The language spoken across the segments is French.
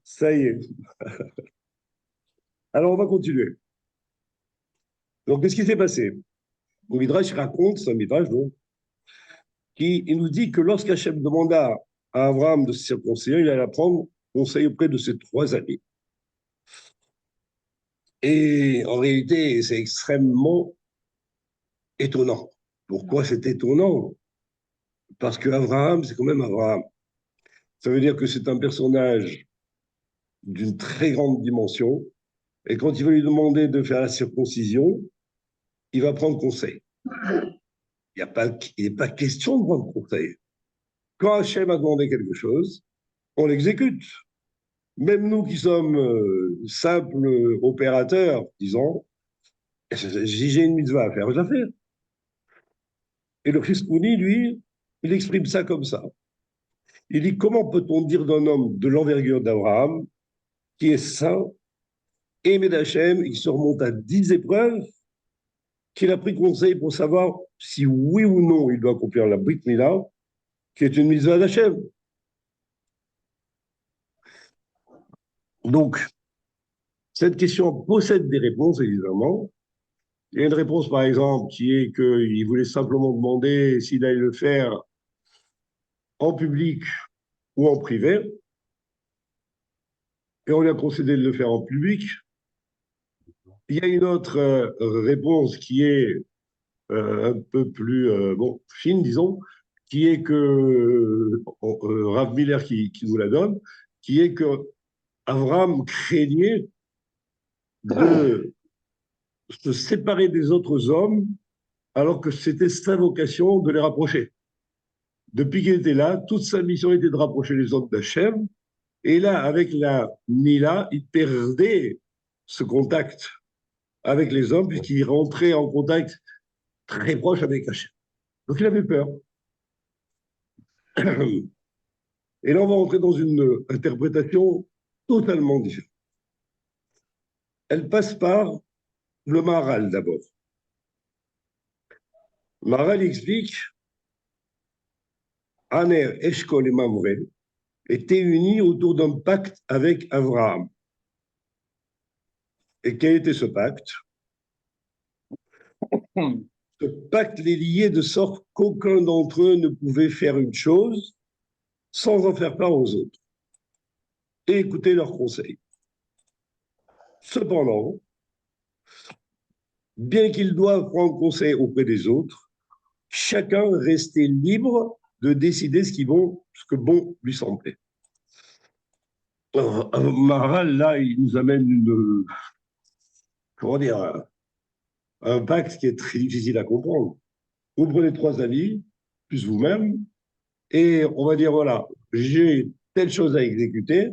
Ça y est. Alors, on va continuer. Donc, qu'est-ce qui s'est passé? Le Midrash raconte, c'est un Midrash, donc, qui il nous dit que lorsqu'Hachem demanda à Abraham de se circoncire, il allait prendre conseil auprès de ses trois amis. Et en réalité, c'est extrêmement étonnant. Pourquoi c'est étonnant? Parce que Abraham, c'est quand même Abraham. Ça veut dire que c'est un personnage d'une très grande dimension. Et quand il va lui demander de faire la circoncision, il va prendre conseil. Il n'est pas question de prendre conseil. Quand Hachem a demandé quelque chose, on l'exécute. Même nous qui sommes simples opérateurs, disons, si j'ai une mitzvah à faire, je la fais. Et le Christ Mouni, lui, il exprime ça comme ça. Il dit, comment peut-on dire d'un homme de l'envergure d'Abraham, qui est saint, aimé d'Hachem, il se remonte à 10 épreuves, qu'il a pris conseil pour savoir si oui ou non il doit accomplir la Brit Mila, qui est une mitzvah d'Hachem. Donc, cette question possède des réponses, évidemment. Il y a une réponse, par exemple, qui est qu'il voulait simplement demander s'il allait le faire en public ou en privé, et on lui a concédé de le faire en public. Il y a une autre réponse qui est un peu plus bon, fine, disons, qui est que Rav Miller qui nous la donne, qui est que Abraham craignait de se séparer des autres hommes alors que c'était sa vocation de les rapprocher. Depuis qu'il était là, toute sa mission était de rapprocher les hommes d'Hachem. Et là, avec la Mila, il perdait ce contact avec les hommes puisqu'il rentrait en contact très proche avec Hachem. Donc il avait peur. Et là, on va entrer dans une interprétation totalement différente. Elle passe par le Maharal d'abord. Le Maharal explique Aner, Eshkol et Mamre étaient unis autour d'un pacte avec Abraham. Et quel était ce pacte? Ce pacte les liait de sorte qu'aucun d'entre eux ne pouvait faire une chose sans en faire part aux autres et écouter leurs conseils. Cependant, bien qu'ils doivent prendre conseil auprès des autres, chacun restait libre de décider ce que bon lui semblait. Maharal, là, il nous amène comment dire, un pacte qui est très difficile à comprendre. Vous prenez trois avis, plus vous-même, et on va dire, voilà, j'ai telle chose à exécuter.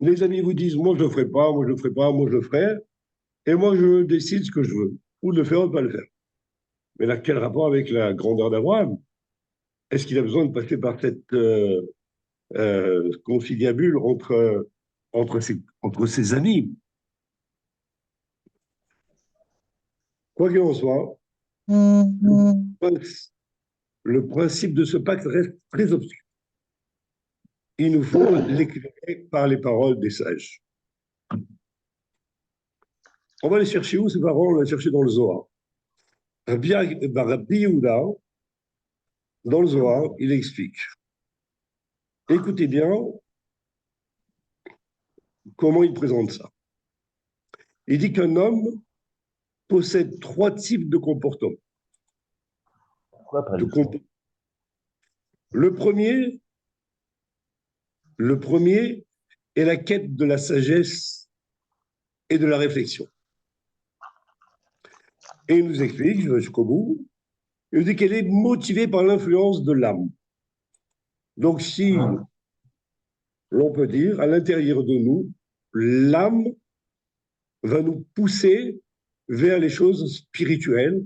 Les amis vous disent, moi je ne le ferai pas, moi je ne le ferai pas, moi je le ferai, et moi je décide ce que je veux, ou de le faire ou de ne pas le faire. Mais là, quel rapport avec la grandeur d'Abraham? Est-ce qu'il a besoin de passer par cette conciliabule entre ses amis? Quoi qu'il en soit, le principe de ce pacte reste très obscur. Il nous faut l'éclairer par les paroles des sages. On va les chercher où, ces paroles? On va les chercher dans le Zohar. Rabbi Yehuda, dans le Zohar, il explique. Écoutez bien comment il présente ça. Il dit qu'un homme possède trois types de comportements. De comp le premier est la quête de la sagesse et de la réflexion. Et il nous explique, je vais jusqu'au bout, il nous dit qu'elle est motivée par l'influence de l'âme. Donc si l'on peut dire, à l'intérieur de nous, l'âme va nous pousser vers les choses spirituelles,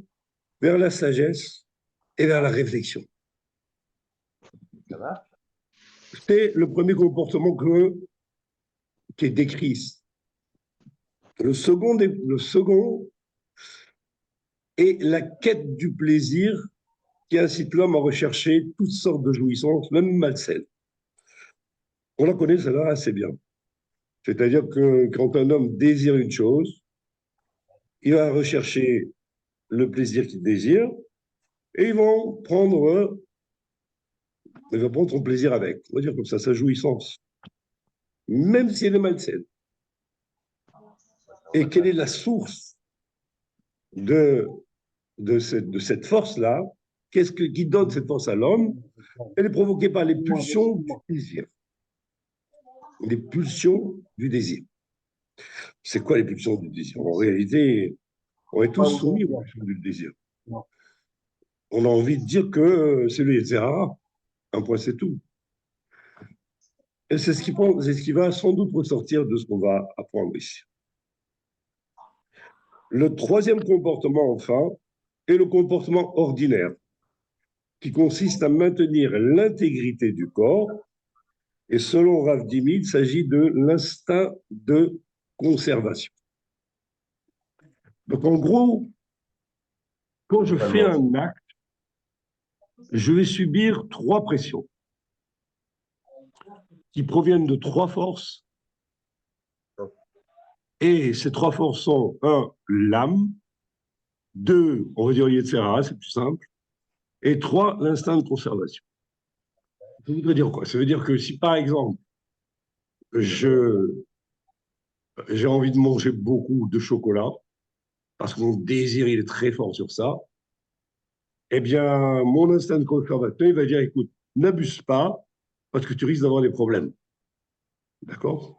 vers la sagesse et vers la réflexion. C'est le premier comportement qui est décrit. Le second est la quête du plaisir qui incite l'homme à rechercher toutes sortes de jouissances, même malsaines. On la connaît, celle-là, assez bien. C'est-à-dire que quand un homme désire une chose, il va rechercher le plaisir qu'il désire et il va prendre son plaisir avec. On va dire comme ça, sa jouissance, même si elle est malsaine. Et quelle est la source de, de cette force-là? Qui donne cette force à l'homme? Elle est provoquée par les pulsions du désir. Les pulsions du désir. C'est quoi les pulsions du désir? En réalité, on est tous soumis aux pulsions du désir. On a envie de dire que c'est le Yetzirah, un point c'est tout. Et c'est ce qui va sans doute ressortir de ce qu'on va apprendre ici. Le troisième comportement, enfin, est le comportement ordinaire, qui consiste à maintenir l'intégrité du corps. Et selon Rav Dimi, il s'agit de l'instinct de conservation. Donc en gros, quand je fais un acte, je vais subir trois pressions qui proviennent de trois forces. Et ces trois forces sont, un, l'âme, deux, on va dire Yetzirah, c'est plus simple, et trois, l'instinct de conservation. Ça voudrait dire quoi? Ça veut dire que si, par exemple, j'ai envie de manger beaucoup de chocolat, parce que mon désir, il est très fort sur ça, eh bien, mon instinct de conservation, il va dire, écoute, n'abuse pas, parce que tu risques d'avoir des problèmes. D'accord?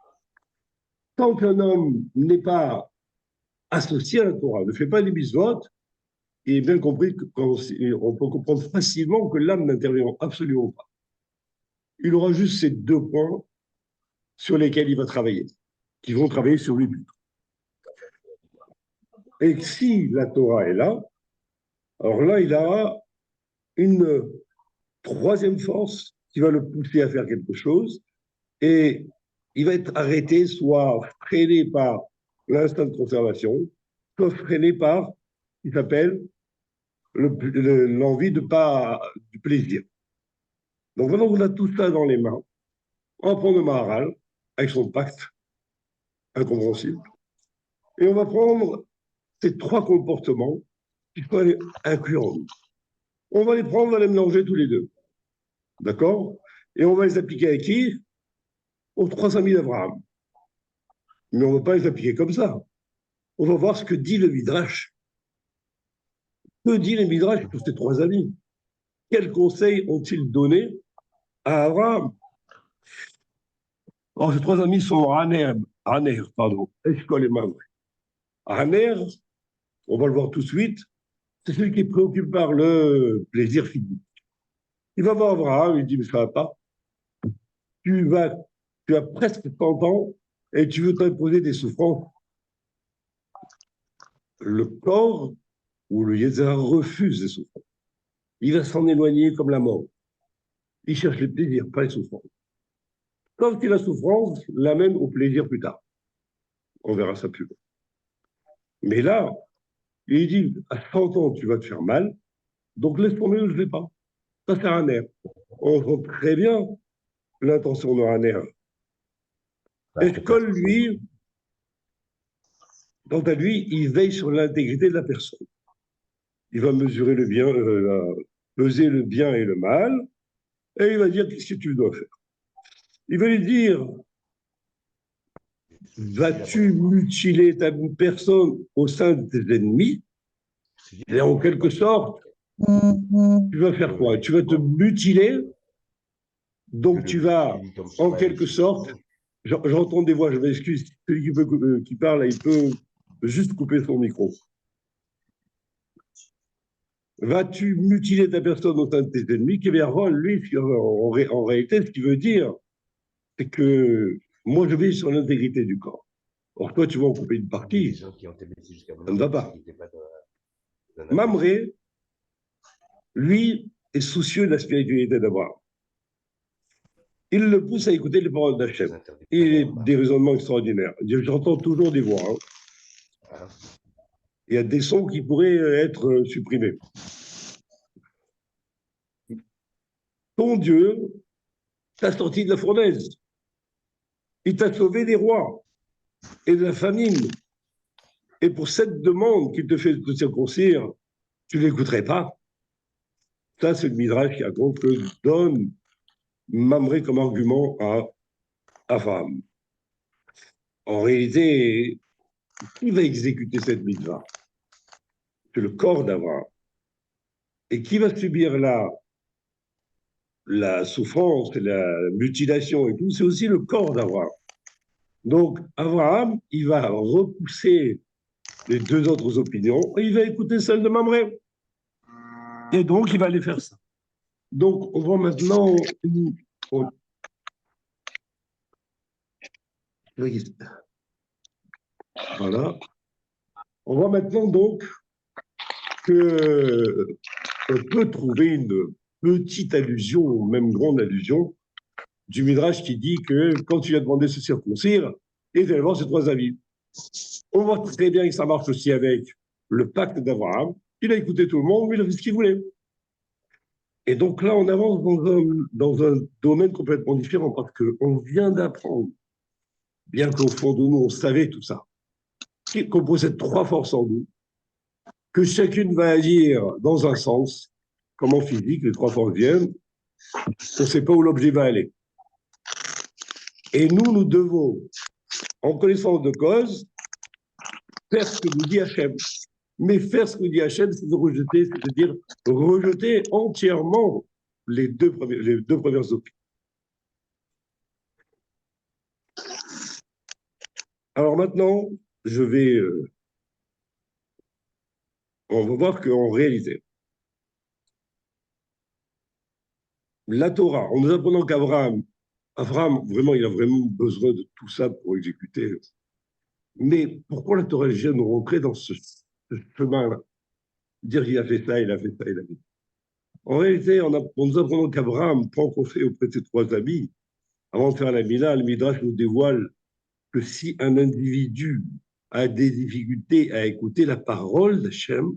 Tant qu'un homme n'est pas associé à la Torah, ne fait pas des mitzvot, il est bien compris qu'on peut comprendre facilement que l'âme n'intervient absolument pas. Il aura juste ces deux points sur lesquels il va travailler, qui vont travailler sur lui. Et si la Torah est là, alors là, il a une troisième force qui va le pousser à faire quelque chose, et il va être arrêté, soit freiné par l'instinct de conservation, soit freiné par ce qui s'appelle l'envie de pas du plaisir. Donc maintenant, on a tout ça dans les mains. On va prendre le Maharal avec son pacte incompréhensible, et on va prendre ces trois comportements qu'il faut aller inclure en nous. On va les prendre, on va les mélanger tous les deux. D'accord? Et on va les appliquer à qui? Aux 3 amis d'Abraham. Mais on ne va pas les appliquer comme ça. On va voir ce que dit le Midrash. Que dit le Midrash pour ces 3 amis? Quels conseils ont-ils donné à Abraham? Alors, ces 3 amis sont Aner, pardon, Eshkol et Mamre. Aner, on va le voir tout de suite, c'est celui qui est préoccupé par le plaisir physique. Il va voir Abraham, il dit, mais ça va pas. Tu, vas, tu as presque 30 ans et tu veux t'imposer des souffrances. Le corps ou le Yetzirah refuse des souffrances. Il va s'en éloigner comme la mort. Il cherche le plaisir, pas les souffrances. Quand il a souffrance, l'amène au plaisir plus tard. On verra ça plus loin. Mais là, il dit, à 100 ans, tu vas te faire mal, donc laisse tomber, je ne vais pas. Ça, c'est un air. On voit très bien l'intention de un air. Eshkol, lui, quant à lui, il veille sur l'intégrité de la personne. Il va mesurer le bien, peser le bien et le mal, et il va dire qu'est-ce que tu dois faire. Il va lui dire, vas-tu mutiler ta personne au sein de tes ennemis? Et en quelque sorte, tu vas faire quoi? Tu vas te mutiler, donc tu vas, en quelque sorte, j'entends des voix, je m'excuse, celui qui parle, il peut juste couper son micro. Vas-tu mutiler ta personne au sein de tes ennemis? Qui lui, en réalité, ce qu'il veut dire, c'est que moi, je vais sur l'intégrité du corps. Or, toi, tu vas en couper une partie. Ça ne va pas. Mamré, lui, est soucieux de la spiritualité d'Abraham. Il le pousse à écouter les paroles d'Hachem. Il a des raisonnements extraordinaires. J'entends toujours des voix. Hein. Il y a des sons qui pourraient être supprimés. Ton Dieu t'a sorti de la fournaise. Il t'a sauvé des rois et de la famine. Et pour cette demande qu'il te fait de te circoncire, tu ne l'écouterais pas. Ça, c'est le Midrash qui raconte que donne Mamré comme argument à Abraham. En réalité, qui va exécuter cette mitzvah? C'est le corps d'Abraham. Et qui va subir la souffrance, la mutilation et tout? C'est aussi le corps d'Abraham. Donc, Abraham, il va repousser les deux autres opinions et il va écouter celle de Mamré. Et donc, il va aller faire ça. Donc, on voit maintenant. Voilà. On voit maintenant donc que on peut trouver une petite allusion, ou même grande allusion, du Midrash qui dit que quand tu as demandé de se circoncire, et finalement, c'est trois avis. On voit très bien que ça marche aussi avec le pacte d'Abraham. Il a écouté tout le monde, mais il a fait ce qu'il voulait. Et donc là, on avance dans un domaine complètement différent parce qu'on vient d'apprendre, bien qu'au fond de nous, on savait tout ça, qu'on possède trois forces en nous, que chacune va agir dans un sens, comme en physique, les trois forces viennent, on ne sait pas où l'objet va aller. Et nous devons, en connaissance de cause, faire ce que nous dit Hachem. Mais faire ce que dit Hachem, c'est de rejeter, c'est-à-dire rejeter entièrement les deux premières opinions. Alors maintenant, on va voir qu'en réalité, la Torah, en nous apprenant qu'Abraham, vraiment, il a vraiment besoin de tout ça pour exécuter. Mais pourquoi la Torah vient nous rentrer dans ce chemin-là? Dire qu'il a fait ça, il a fait ça, il a fait ça. En réalité, en nous apprenant qu'Abraham prend conseil auprès de ses trois amis, avant de faire la Mila, le Midrash nous dévoile que si un individu a des difficultés à écouter la parole d'Hachem,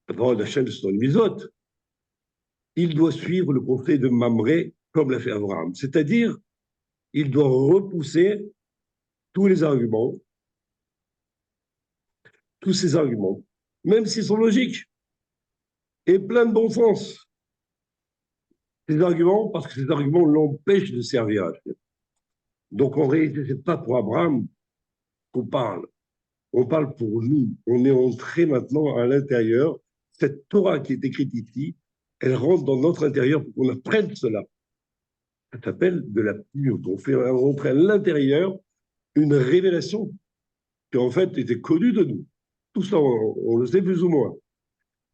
la parole d'Hachem, c'est dans les misotes, il doit suivre le conseil de Mamré comme l'a fait Abraham. C'est-à-dire, il doit repousser tous les arguments, tous ces arguments, même s'ils sont logiques et pleins de bon sens. Ces arguments, parce que ces arguments l'empêchent de servir Hachem. Donc en réalité, ce n'est pas pour Abraham qu'on parle. On parle pour nous. On est entré maintenant à l'intérieur. Cette Torah qui est écrite ici, elle rentre dans notre intérieur pour qu'on apprenne cela. Ça s'appelle de la pure. On fait rentrer à l'intérieur une révélation qui en fait était connue de nous. Tout ça, on le sait plus ou moins.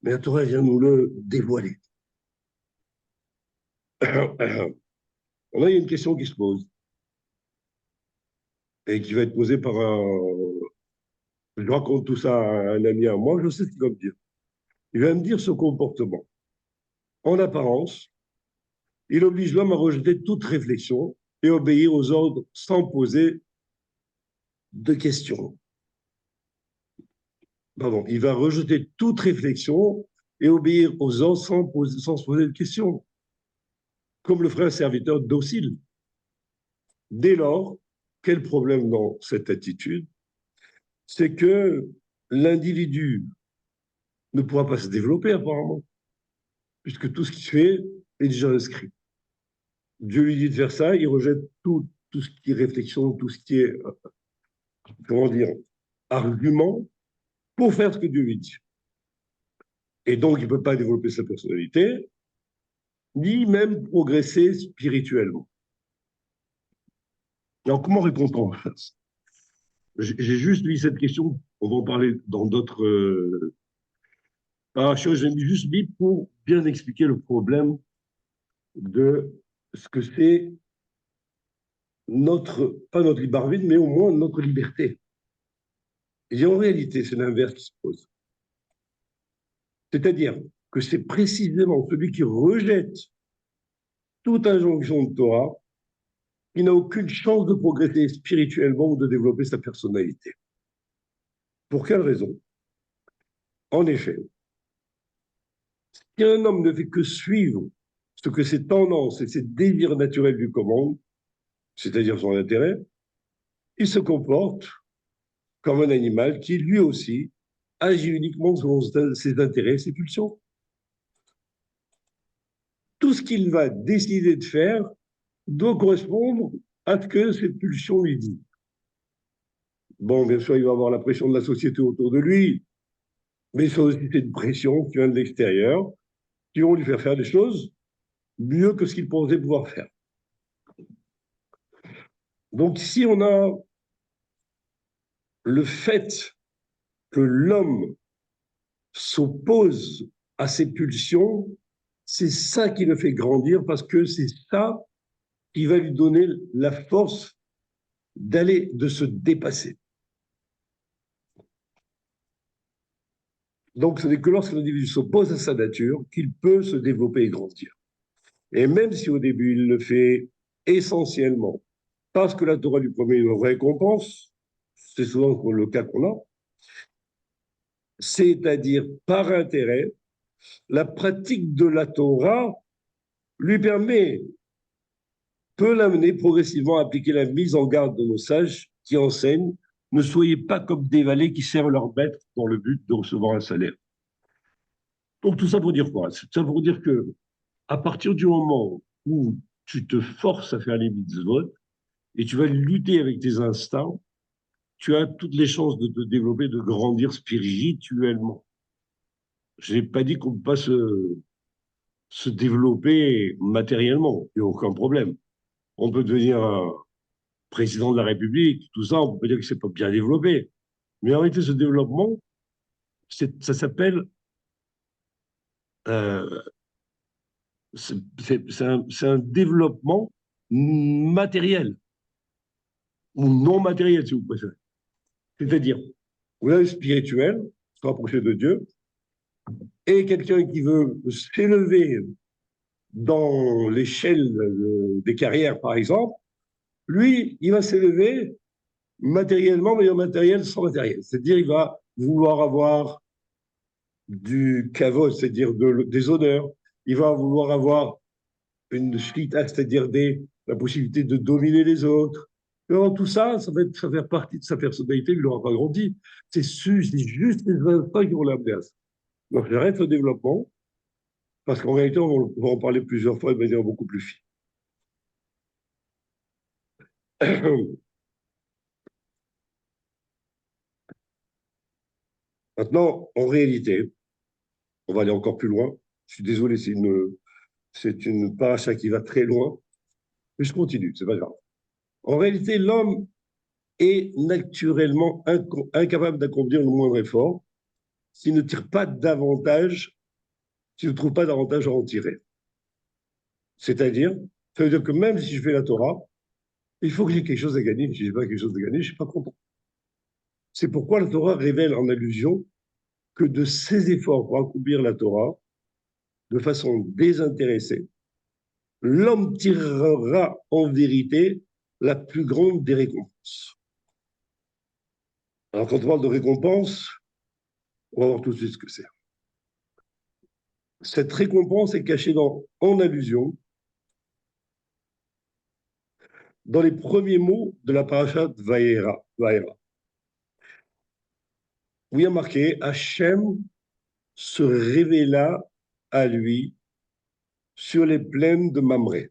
Mais la Torah vient nous le dévoiler. Là, il y a une question qui se pose et qui va être posée par un. Je raconte tout ça à un ami à moi, je sais ce qu'il va me dire. Il va me dire ce comportement. En apparence, il oblige l'homme à rejeter toute réflexion et obéir aux ordres sans poser de questions. Pardon, il va rejeter toute réflexion et obéir aux ordres sans se poser de questions, comme le ferait un serviteur docile. Dès lors, quel problème dans cette attitude? C'est que l'individu ne pourra pas se développer apparemment, puisque tout ce qu'il fait est déjà inscrit. Dieu lui dit de faire ça, il rejette tout ce qui est réflexion, tout ce qui est, comment dire, argument pour faire ce que Dieu lui dit. Et donc, il ne peut pas développer sa personnalité, ni même progresser spirituellement. Alors, comment répond-on à ça? J'ai juste mis cette question, on va en parler dans d'autres choses, j'ai juste mis pour bien expliquer le problème de ce que c'est pas notre libre arbitre, mais au moins notre liberté. Et en réalité, c'est l'inverse qui se pose. C'est-à-dire que c'est précisément celui qui rejette toute injonction de Torah qui n'a aucune chance de progresser spirituellement ou de développer sa personnalité. Pour quelle raison? En effet, si un homme ne fait que suivre ce que ses tendances et ses désirs naturels lui commandent, c'est-à-dire son intérêt, il se comporte comme un animal qui, lui aussi, agit uniquement selon ses intérêts, ses pulsions. Tout ce qu'il va décider de faire doit correspondre à ce que ses pulsions lui disent. Bon, bien sûr, il va avoir la pression de la société autour de lui, mais ça aussi, c'est une pression qui vient de l'extérieur, qui vont lui faire faire des choses mieux que ce qu'il pensait pouvoir faire. Donc, si on a le fait que l'homme s'oppose à ses pulsions, c'est ça qui le fait grandir parce que c'est ça qui va lui donner la force d'aller, de se dépasser. Donc, ce n'est que lorsque l'individu s'oppose à sa nature qu'il peut se développer et grandir. Et même si au début, il le fait essentiellement parce que la Torah lui promet une récompense, c'est souvent le cas qu'on a, c'est-à-dire par intérêt, la pratique de la Torah lui permet, peut l'amener progressivement à appliquer la mise en garde de nos sages qui enseignent ne soyez pas comme des valets qui servent leur maître dans le but de recevoir un salaire. Donc tout ça pour dire quoi? Tout ça pour dire que à partir du moment où tu te forces à faire les mitzvot et tu vas lutter avec tes instincts, tu as toutes les chances de te développer, de grandir spirituellement. Je n'ai pas dit qu'on ne peut pas se développer matériellement, il n'y a aucun problème. On peut devenir un président de la République, tout ça, on peut dire que c'est pas bien développé. Mais en réalité, ce développement, ça s'appelle, euh, c'est un développement matériel ou non matériel, si vous préférez. C'est-à-dire, vous avez spirituel, se rapprocher de Dieu, et quelqu'un qui veut s'élever dans l'échelle des carrières, par exemple, lui, il va s'élever matériellement, mais en matériel sans matériel. C'est-à-dire, il va vouloir avoir du kavod, c'est-à-dire des honneurs. Il va vouloir avoir une shlita, c'est-à-dire la possibilité de dominer les autres. Alors, tout ça, ça va faire partie de sa personnalité, il n'aura pas grandi. C'est juste les instincts qui vont l'amener à ça. Donc, j'arrête le développement, parce qu'en réalité, on va en parler plusieurs fois de manière beaucoup plus fine. Maintenant, en réalité, on va aller encore plus loin. Je suis désolé, c'est une paracha qui va très loin, mais je continue, c'est pas grave. En réalité, l'homme est naturellement incapable d'accomplir le moindre effort s'il ne tire pas davantage, s'il ne trouve pas davantage à en tirer. C'est-à-dire, ça veut dire que même si je fais la Torah, il faut que j'ai quelque chose à gagner. Si je n'ai pas quelque chose à gagner, je ne suis pas content. C'est pourquoi la Torah révèle en allusion que de ses efforts pour accomplir la Torah, de façon désintéressée, l'homme tirera en vérité la plus grande des récompenses. Alors, quand on parle de récompense, on va voir tout de suite ce que c'est. Cette récompense est cachée en allusion dans les premiers mots de la paracha de Vaïra, où il y a marqué Hachem se révéla à lui sur les plaines de Mamré.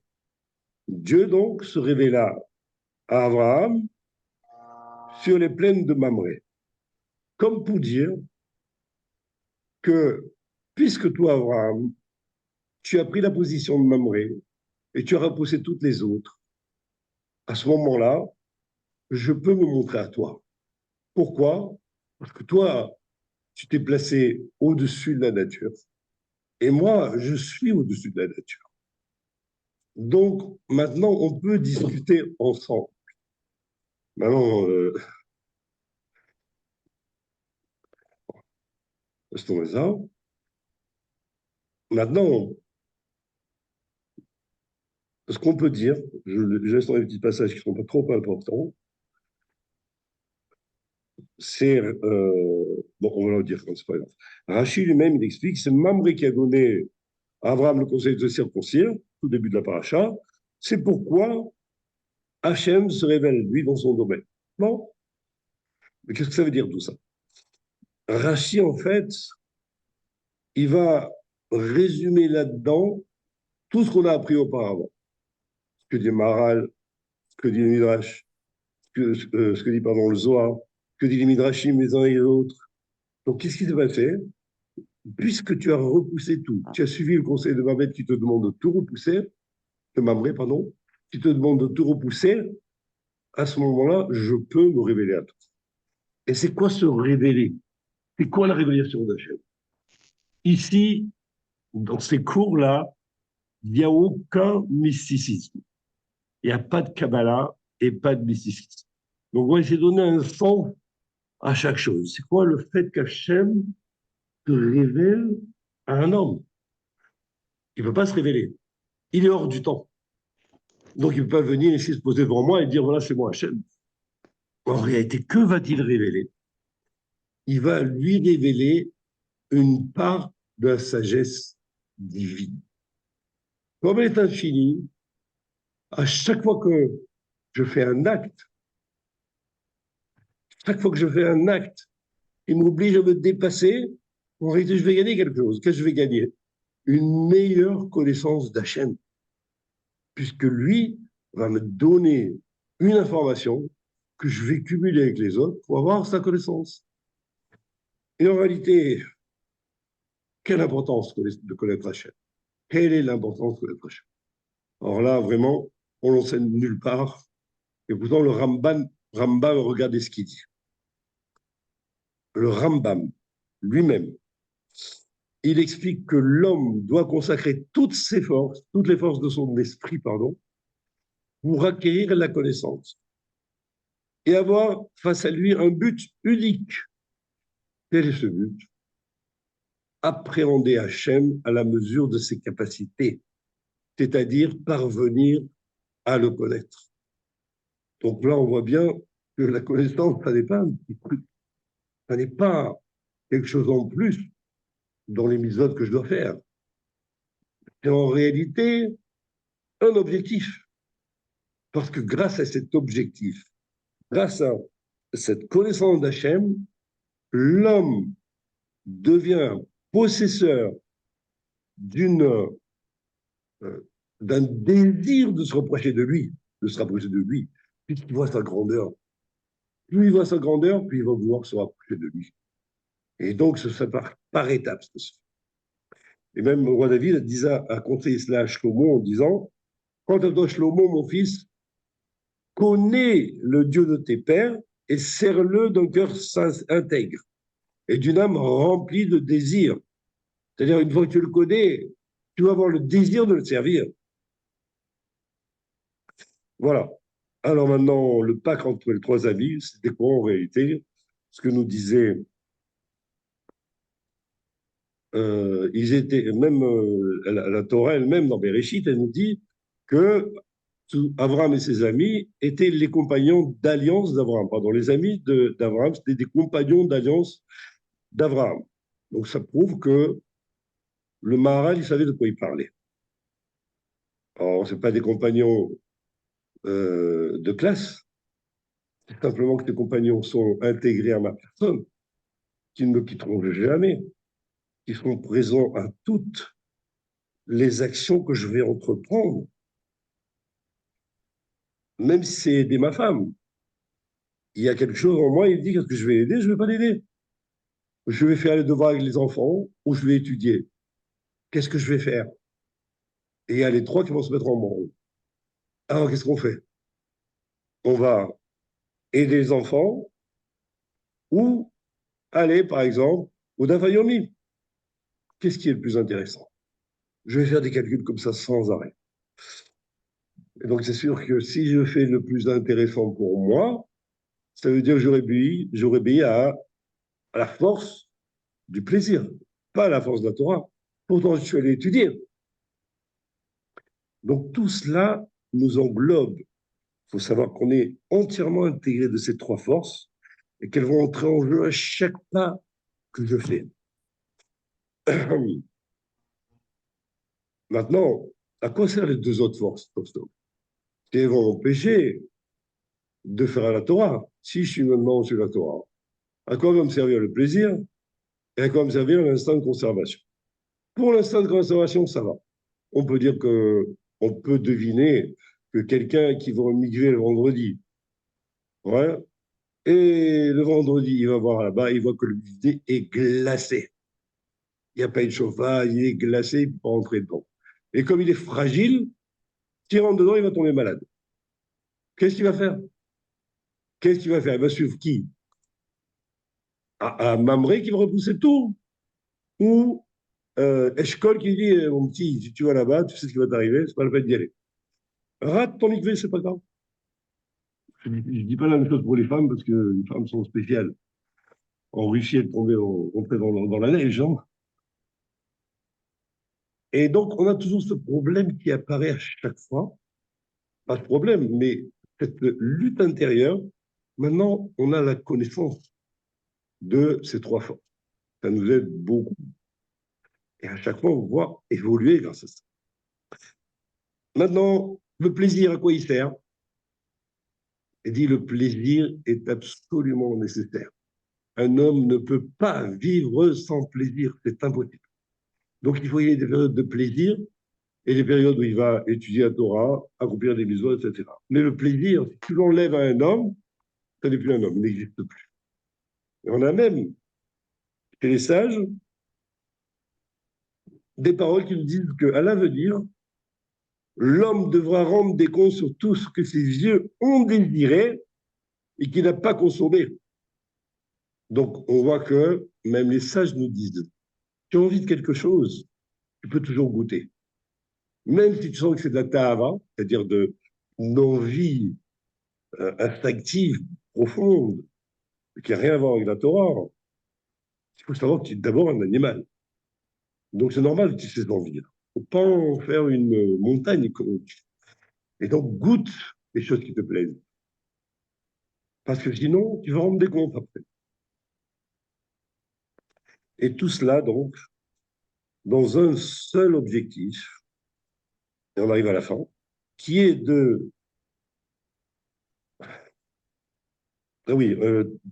Dieu donc se révéla à Abraham sur les plaines de Mamré. Comme pour dire que, puisque toi, Abraham, tu as pris la position de Mamré et tu as repoussé toutes les autres, à ce moment-là, je peux me montrer à toi. Pourquoi? Parce que toi, tu t'es placé au-dessus de la nature. Et moi, je suis au-dessus de la nature. Donc, maintenant, on peut discuter ensemble. Maintenant, ça. Maintenant, ce qu'on peut dire, je laisse dans les petits passages qui ne sont pas trop importants, c'est, bon, on va le dire quand c'est pas grave. Rachid lui-même, il explique, c'est Mamré qui a donné à Abraham le conseil de se circoncire, au début de la paracha. C'est pourquoi Hachem se révèle, lui, dans son domaine. Bon, mais qu'est-ce que ça veut dire tout ça? Rachi, en fait, il va résumer là-dedans tout ce qu'on a appris auparavant. Ce que dit Maharal, ce que dit le Midrash, ce que dit pardon, le Zohar, ce que dit les Midrashim les uns et les autres. Donc, qu'est-ce qui va faire? Puisque tu as repoussé tout, tu as suivi le conseil de Babel qui te demande de tout repousser, de Mamré, pardon, qui te demande de tout repousser, à ce moment-là, je peux me révéler à toi. Et c'est quoi se révéler? C'est quoi la révélation d'Hachem? Ici, dans ces cours-là, il n'y a aucun mysticisme. Il n'y a pas de Kabbalah et pas de mysticisme. Donc, on va essayer de donner un sens à chaque chose. C'est quoi le fait qu'Hachem se révèle à un homme? Il ne peut pas se révéler. Il est hors du temps. Donc, il ne peut pas venir ici se poser devant moi et dire, voilà, c'est moi Hachem. En réalité, que va-t-il révéler? Il va lui révéler une part de la sagesse divine. Comme elle est infinie, à chaque fois que je fais un acte, chaque fois que je fais un acte, il m'oblige à me dépasser. En réalité, je vais gagner quelque chose. Qu'est-ce que je vais gagner? Une meilleure connaissance d'Hachem, puisque lui va me donner une information que je vais cumuler avec les autres pour avoir sa connaissance. Et en réalité, quelle importance de connaître Hachem? Quelle est l'importance de connaître Hachem? Alors là, vraiment, on l'enseigne nulle part. Et pourtant, Rambam, regardez ce qu'il dit. Le Rambam lui-même, il explique que l'homme doit consacrer toutes ses forces, toutes les forces de son esprit, pardon, pour acquérir la connaissance et avoir face à lui un but unique. Quel est ce but? Appréhender Hachem à la mesure de ses capacités, c'est-à-dire parvenir à le connaître. Donc là, on voit bien que la connaissance, ça n'est pas un petit truc, ça n'est pas quelque chose en plus dans les mitzvot que je dois faire. C'est en réalité un objectif. Parce que grâce à cet objectif, grâce à cette connaissance d'Hachem, l'homme devient possesseur d'une, d'un désir de se rapprocher de lui, de se rapprocher de lui, puisqu'il voit sa grandeur. Plus il voit sa grandeur, plus il va vouloir se rapprocher de lui. Et donc, ce sera par étapes. Et même le roi David a conseillé cela à Shlomo en disant, quant à toi, Shlomo, mon fils, connais le Dieu de tes pères et sers-le d'un cœur intègre et d'une âme remplie de désir. C'est-à-dire, une fois que tu le connais, tu vas avoir le désir de le servir. Voilà. Alors maintenant, le pacte entre les trois amis, c'était quoi en réalité? Ce que nous disait, ils étaient, même la Torah elle-même, dans Bereshit, elle nous dit que Abraham et ses amis étaient les compagnons d'alliance d'Abraham. Pardon, les amis d'Abraham, c'était des compagnons d'alliance d'Abraham. Donc ça prouve que le Maharal, il savait de quoi il parlait. Alors, ce pas des compagnons de classe, c'est simplement que tes compagnons sont intégrés à ma personne, qui ne me quitteront jamais, qui seront présents à toutes les actions que je vais entreprendre, même si c'est aider ma femme. Il y a quelque chose en moi, il dit, qu'est-ce que je vais aider? Je ne vais pas l'aider. Je vais faire les devoirs avec les enfants ou je vais étudier. Qu'est-ce que je vais faire? Et il y a les trois qui vont se mettre en branle. Alors, qu'est-ce qu'on fait? On va aider les enfants ou aller, par exemple, au Davayomi. Qu'est-ce qui est le plus intéressant? Je vais faire des calculs comme ça sans arrêt. Et donc, c'est sûr que si je fais le plus intéressant pour moi, ça veut dire que j'aurais à la force du plaisir, pas à la force de la Torah. Pourtant, je suis allé étudier. Donc, tout cela nous englobe. Il faut savoir qu'on est entièrement intégré de ces trois forces et qu'elles vont entrer en jeu à chaque pas que je fais. Maintenant, à quoi servent les deux autres forces, Elles vont empêcher de faire la Torah. Si je suis maintenant sur la Torah, à quoi va me servir le plaisir et à quoi va me servir l'instant de conservation? Pour l'instant de conservation, ça va. On peut dire que, on peut deviner que quelqu'un qui va migrer le vendredi, ouais, et le vendredi, il va voir là-bas, il voit que le bidet est glacé. Il n'y a pas eu de chauffage, il est glacé, il ne peut pas rentrer dedans. Et comme il est fragile, s'il rentre dedans, il va tomber malade. Qu'est-ce qu'il va faire? Qu'est-ce qu'il va faire? Il va suivre qui? À Mamré qui va repousser tout? Ou Eshkol qui dit, mon petit, si tu vas là-bas, tu sais ce qui va t'arriver, c'est pas la peine d'y aller. Rate ton mikvé, c'est pas grave. Je ne dis pas la même chose pour les femmes parce que les femmes sont spéciales. En Russie, elles tombaient rentrer dans la neige. Hein. Et donc, on a toujours ce problème qui apparaît à chaque fois. Pas de problème, mais cette lutte intérieure, maintenant, on a la connaissance de ces trois forces. Ça nous aide beaucoup. Et à chaque fois, on voit évoluer grâce à ça. Maintenant, le plaisir, à quoi il sert? Il dit le plaisir est absolument nécessaire. Un homme ne peut pas vivre sans plaisir, c'est impossible. Donc, il faut y avoir des périodes de plaisir et des périodes où il va étudier la Torah, accomplir des mitzvot, etc. Mais le plaisir, si tu l'enlèves à un homme, ça n'est plus un homme, il n'existe plus. Et on a même, chez les sages, des paroles qui nous disent qu'à l'avenir, l'homme devra rendre des comptes sur tout ce que ses yeux ont désiré et qu'il n'a pas consommé. Donc, on voit que même les sages nous disent, tu as envie de quelque chose, tu peux toujours goûter. Même si tu sens que c'est de la ta'ava, c'est-à-dire une envie instinctive, profonde, qui n'a rien à voir avec la Torah, il faut savoir que tu es d'abord un animal. Donc, c'est normal que tu aies ces envies. Il ne faut pas en faire une montagne. Et donc, goûte les choses qui te plaisent. Parce que sinon, tu vas rendre des comptes après. Et tout cela, donc, dans un seul objectif, et on arrive à la fin, qui est de... Ah oui,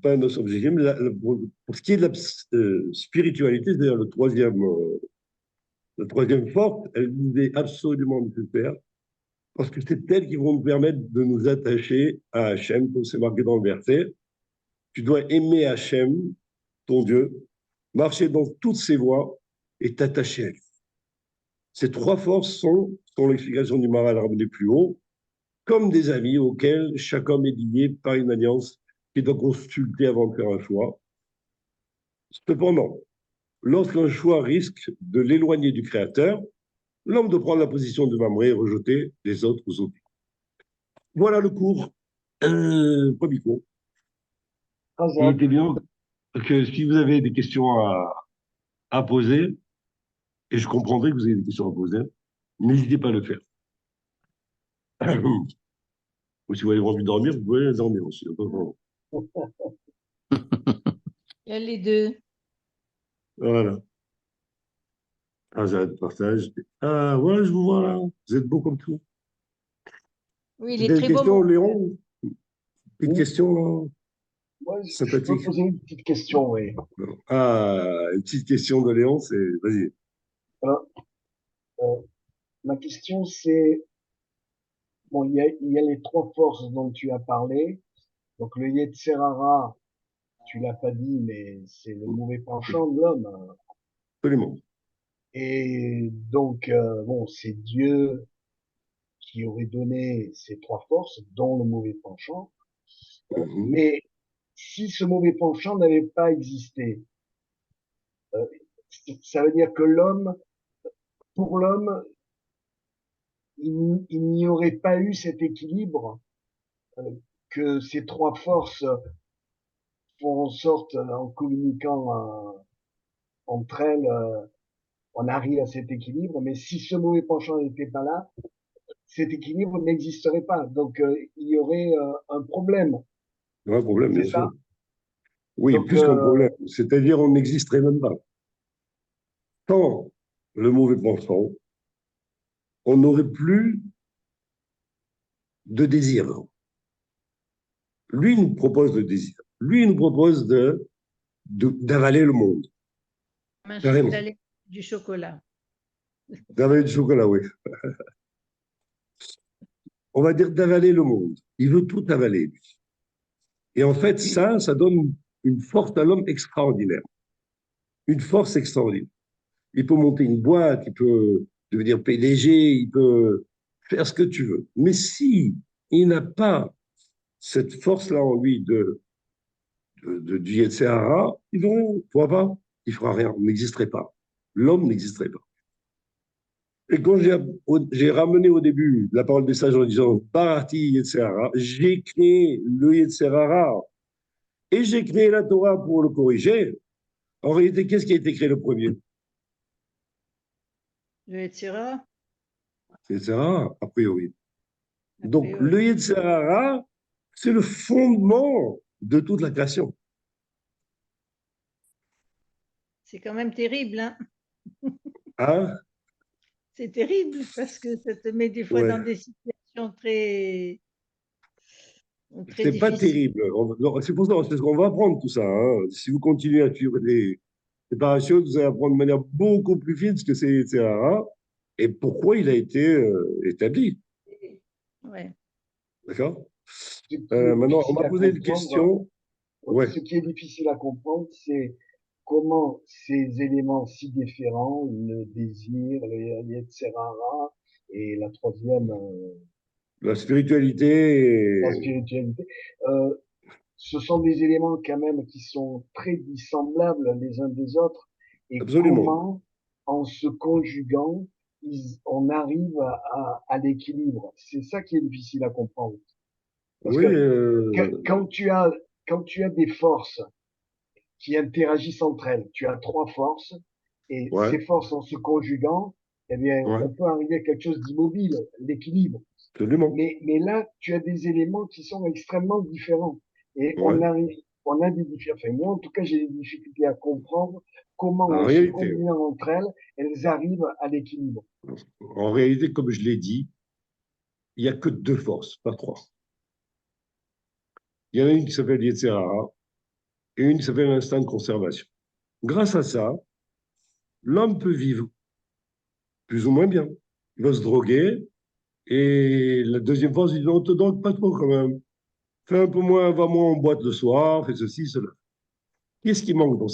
pas un autre objectif, mais pour ce qui est de la spiritualité, c'est-à-dire le troisième force, elle nous est absolument nécessaire, parce que c'est elles qui vont nous permettre de nous attacher à Hachem, comme c'est marqué dans le verset. Tu dois aimer Hachem, ton Dieu, marcher dans toutes ses voies et t'attacher à lui. Ces trois forces sont l'explication du Maharal ramené plus haut, comme des amis auxquels chaque homme est lié par une alliance qu'il doit consulter avant de faire un choix. Cependant, lorsqu'un choix risque de l'éloigner du Créateur, l'homme doit prendre la position de Mamré et rejeter les autres outils. Voilà le cours, premier cours. Il était bien que si vous avez des questions à poser, et je comprendrai que vous avez des questions à poser, n'hésitez pas à le faire. Ou si vous avez envie de dormir, vous pouvez dormir aussi. Il y a les deux. Voilà. Ah, j'arrête de partage. Ah, voilà, je vous vois là. Vous êtes beau comme tout. Oui, il est Des très beau. questions, Léon? Une question là, Moi, je peux sympathique. poser une petite question, oui. Ah, une petite question de Léon, c'est. Vas-y. Alors, euh, ma question, c'est, bon, il y a les trois forces dont tu as parlé. Donc, le Yetzerara, tu l'as pas dit, mais c'est le mauvais penchant de l'homme. Hein. Absolument. Et donc, bon, c'est Dieu qui aurait donné ces trois forces, dont le mauvais penchant. Mhm. Mais si ce mauvais penchant n'avait pas existé, euh, ça veut dire que l'homme, pour l'homme, il n'y aurait pas eu cet équilibre euh, que ces trois forces font en sorte, en communiquant entre elles, on arrive à cet équilibre. Mais si ce mauvais penchant n'était pas là, cet équilibre n'existerait pas. Donc, il y aurait un problème. Un problème, bien C'est ça. sûr. Oui, Donc, plus qu'un problème. C'est-à-dire, on n'existerait même pas. Sans le mauvais pensant, on n'aurait plus de désir. Lui, il nous propose le désir. Lui, il nous propose d'avaler le monde. Carrément. D'aller du chocolat. D'avaler du chocolat, oui. On va dire d'avaler le monde. Il veut tout avaler, lui. Et en fait, ça donne une force à l'homme extraordinaire. Une force extraordinaire. Il peut monter une boîte, il peut devenir PDG, il peut faire ce que tu veux. Mais si il n'a pas cette force-là en lui du Yetzirah, il ne pourra pas, il ne fera rien, il n'existerait pas. L'homme n'existerait pas. Et quand j'ai ramené au début la parole des sages en disant Barati Yetzirah, j'ai créé le Yetzirah et j'ai créé la Torah pour le corriger. En réalité, qu'est-ce qui a été créé le premier? Le Yetzira, Yetzirah, a priori. a Donc, le priori. Yetzirah, c'est le fondement de toute la création. C'est quand même terrible, hein? Hein? C'est terrible parce que ça te met des fois Ouais. dans des situations très C'est pas difficiles. terrible. C'est pour ça, c'est ce qu'on va apprendre tout ça. Hein. Si vous continuez à suivre les parachutes, vous allez apprendre de manière beaucoup plus fine ce que c'est Yetzirah et pourquoi il a été établi. Ouais. D'accord? Ce qui est Maintenant, on difficile m'a à posé une comprendre, question. Ouais, ce qui est difficile à comprendre, c'est comment ces éléments si différents, le désir, le Yetzirah et la troisième, la spiritualité, la spiritualité, euh, ce sont des éléments quand même qui sont très dissemblables les uns des autres. Et absolument. comment, en se conjuguant, on arrive à l'équilibre. C'est ça qui est difficile à comprendre. Parce Oui, que quand quand tu as des forces qui interagissent entre elles, tu as trois forces, et ouais, ces forces en se conjuguant, eh bien, ouais, on peut arriver à quelque chose d'immobile, l'équilibre. absolument. Mais là, tu as des éléments qui sont extrêmement différents. Et Ouais, on a des difficultés. Enfin, moi, en tout cas, j'ai des difficultés à comprendre comment, en en se réalité, combinant entre elles, elles arrivent à l'équilibre. en réalité, comme je l'ai dit, il n'y a que deux forces, pas trois. Il y en a une qui s'appelle Yetzirah et une qui s'appelle l'instinct de conservation. Grâce à ça, l'homme peut vivre plus ou moins bien. Il va se droguer et la deuxième force, il dit non, te drogue pas trop quand même. Fais un peu moins, va moins en boîte le soir, fais ceci, cela. Qu'est-ce qui manque dans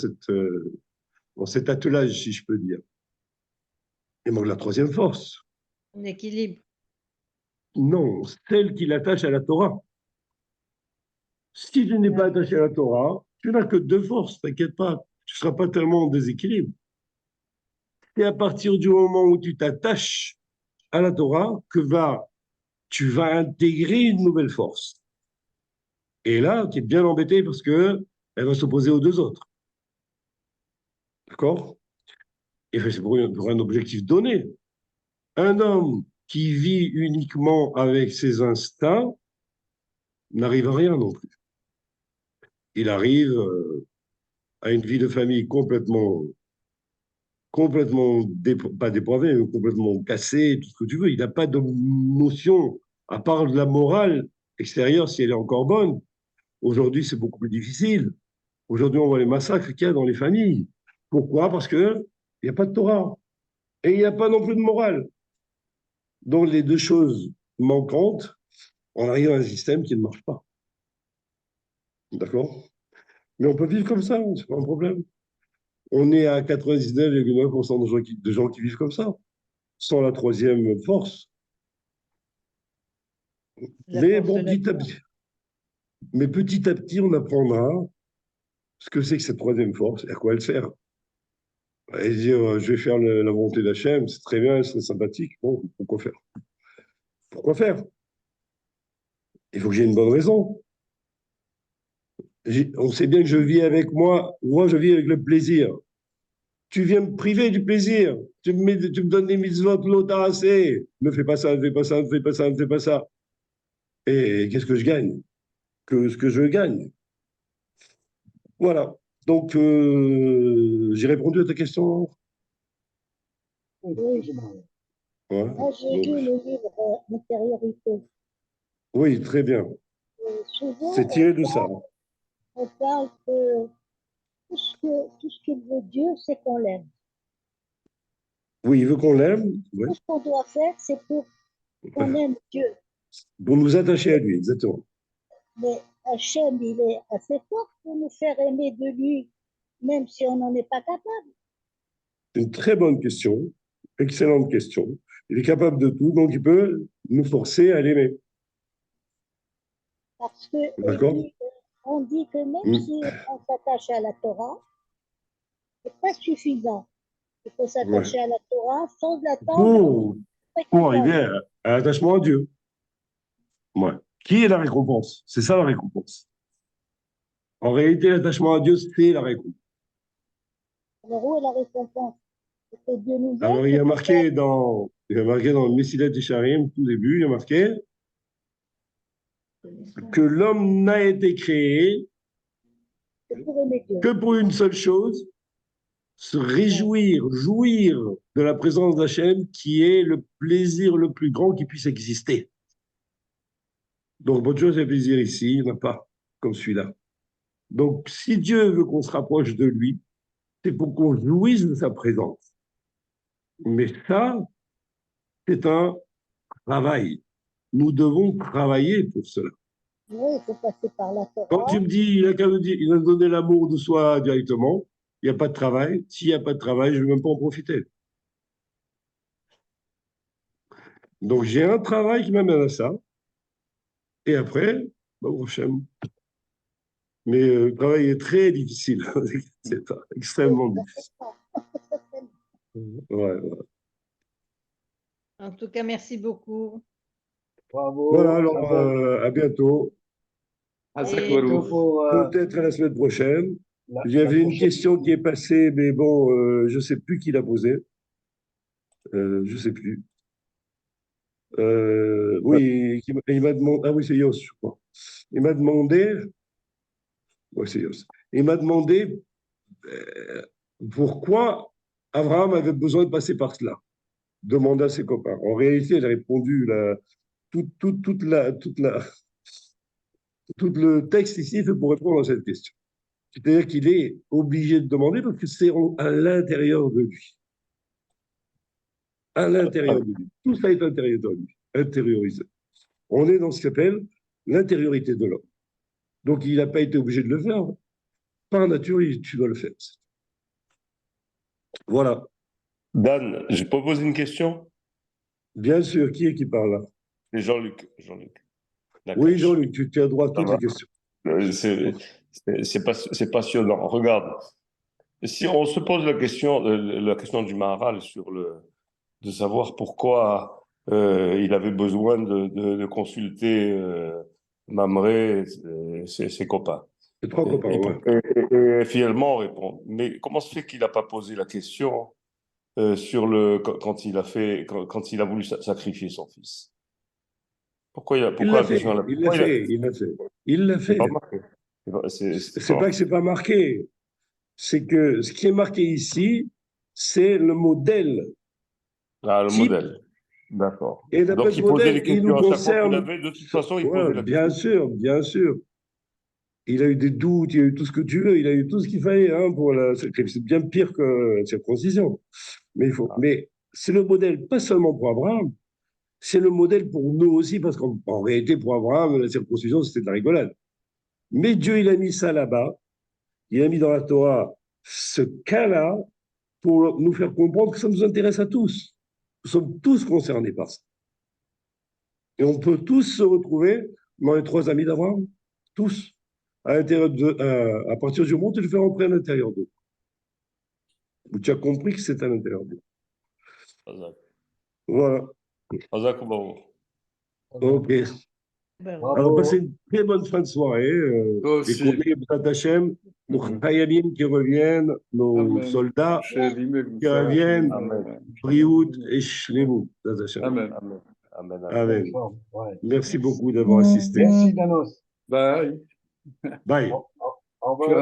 cet attelage, si je peux dire? Il manque la troisième force. Un équilibre. Non, celle qui l'attache à la Torah. Si tu n'es pas Ouais. attaché à la Torah, tu n'as que deux forces, t'inquiète pas. Tu ne seras pas tellement en déséquilibre. C'est à partir du moment où tu t'attaches à la Torah que tu vas intégrer une nouvelle force. Et là, tu es bien embêté parce que elle va s'opposer aux deux autres. D'accord? Et c'est pour un objectif donné. Un homme qui vit uniquement avec ses instincts n'arrive à rien non plus. Il arrive à une vie de famille pas dépravé, mais complètement cassé, tout ce que tu veux. Il n'a pas de notion, à part de la morale extérieure, si elle est encore bonne. Aujourd'hui, c'est beaucoup plus difficile. Aujourd'hui, on voit les massacres qu'il y a dans les familles. Pourquoi? Parce qu'il n'y a pas de Torah. Et il n'y a pas non plus de morale. Donc, les deux choses manquantes, on arrive à un système qui ne marche pas. D'accord? Mais on peut vivre comme ça, c'est pas un problème. On est à 99,9% de gens qui vivent comme ça, sans la troisième force. La Mais force de bon, la petit à petit, on apprendra ce que c'est que cette troisième force et à quoi elle sert. Et dire, je vais faire la volonté d'Hachem, c'est très bien, c'est sympathique. Bon, pourquoi faire? Pourquoi faire? Il faut que j'ai une bonne raison. On sait bien que je vis avec moi je vis avec le plaisir. Tu viens me priver du plaisir. Tu me donnes des mitzvot, l'autre assez. Ne fais pas ça, ne fais pas ça, ne fais pas ça, ne fais pas ça. Et qu'est-ce que je gagne? Que ce que je gagne. Voilà. Donc, j'ai répondu à ta question. Oui, Oui, plus ou moins. Ouais. moi j'ai Donc, lu le livre Intériorité. oui, très bien. souvent, C'est tiré de ça. on parle que tout ce qu'il veut Dieu, c'est qu'on l'aime. Oui, il veut qu'on l'aime, ouais, Tout ce qu'on doit faire, c'est pour qu'on aime Dieu. pour nous attacher à lui, exactement. Mais Hachem, il est assez fort pour nous faire aimer de lui, même si on n'en est pas capable. C'est une très bonne question, excellente question. Il est capable de tout, donc il peut nous forcer à l'aimer. Parce que D'accord? on dit que même Mm. si on s'attache à la Torah, c'est pas suffisant. Il faut Ouais. s'attacher à la Torah sans attendre Pour arriver récompense. à l'attachement à Dieu. Ouais. Qui est la récompense? C'est ça la récompense. En réalité, l'attachement à Dieu, c'est la récompense. Alors où est la récompense? C'est que Dieu nous aime. Alors, il y a marqué dans le Messilat Yesharim, tout début, il y a marqué que l'homme n'a été créé C'est pour aimer Dieu. que pour une seule chose, se réjouir, jouir de la présence d'Hachem, qui est le plaisir le plus grand qui puisse exister. Donc, bonne chose et plaisir ici, il n'y en a pas comme celui-là. Donc, si Dieu veut qu'on se rapproche de lui, c'est pour qu'on jouisse de sa présence. Mais ça, c'est un travail. Nous devons travailler pour cela. Oui, il faut passer par la Quand Torah. tu me dis, il a qu'à me dire, il a donné l'amour de soi directement, il n'y a pas de travail. S'il n'y a pas de travail, je ne vais même pas en profiter. Donc, j'ai un travail qui m'amène à ça. Et après, bah, prochaine. Mais le travail est très difficile. C'est extrêmement difficile. Ouais, ouais. En tout cas, merci beaucoup. Bravo. Voilà, alors Chazak. à bientôt. Bientôt pour Peut-être à la semaine prochaine. la J'avais une prochaine question qui est émission. passée, mais bon, je ne sais plus qui l'a posée. Je ne sais plus. Oui, il m'a demandé. Ah oui, c'est Yos, je crois. Il m'a demandé. Oui, c'est Yos. Il m'a demandé pourquoi Abraham avait besoin de passer par cela. Demanda à ses copains. En réalité, il a répondu tout le texte ici est fait pour répondre à cette question. C'est-à-dire qu'il est obligé de demander parce que c'est à l'intérieur de lui. À l'intérieur de lui. Tout ça est à l'intérieur de lui, intériorisé. On est dans ce qu'on appelle l'intériorité de l'homme. Donc, il n'a pas été obligé de le faire. Par nature, tu dois le faire. Voilà. Dan, je peux poser une question? Bien sûr, qui est qui parle là? C'est Jean-Luc. Jean-Luc. Oui, Jean-Luc, tu as droit à Ça toutes va. les questions. C'est passionnant. Regarde, si on se pose la question du Maharal de savoir pourquoi il avait besoin de consulter Mamré et ses copains. Les trois copains, Et, ouais. et finalement, on répond. Mais comment se fait qu'il n'a pas posé la question quand il a voulu sacrifier son fils? Pourquoi Il la l'a question fait, il l'a fait, il l'a fait. Il l'a c'est fait. pas marqué. C'est pas que c'est pas marqué, c'est que ce qui est marqué ici, c'est le modèle Ah, le type. modèle. D'accord. Et d'après Donc, ce il posait les modèle, il nous questions à chaque fois qu'il concerne. avait. De toute façon, il Ouais, posait la bien question. sûr, bien sûr. Il a eu des doutes, il a eu tout ce que tu veux, il a eu tout ce qu'il fallait hein, pour la. C'est bien pire que la circoncision. Mais c'est le modèle, pas seulement pour Abraham, c'est le modèle pour nous aussi, parce qu'en réalité, pour Abraham, la circoncision, c'était de la rigolade. Mais Dieu, il a mis ça là-bas, il a mis dans la Torah ce cas-là pour nous faire comprendre que ça nous intéresse à tous. Nous sommes tous concernés par ça. Et on peut tous se retrouver dans les trois amis d'Abraham. Tous. À partir du moment où tu le fais rentrer à l'intérieur d'eux. Où tu as compris que c'est à l'intérieur d'eux. Voilà. OK. Ben, Bravo. Alors, passez une très bonne fin de soirée. Toi Et aussi. qu'on ait Hachem, nos Chayalim qui reviennent, nos Amen. soldats Shelimim, qui reviennent, Amen. Briout et Shlemut. Hachem. Amen. Amen. Amen. Amen. Ouais. Merci beaucoup d'avoir assisté. Merci, Danos. Bye. Bye. Au revoir.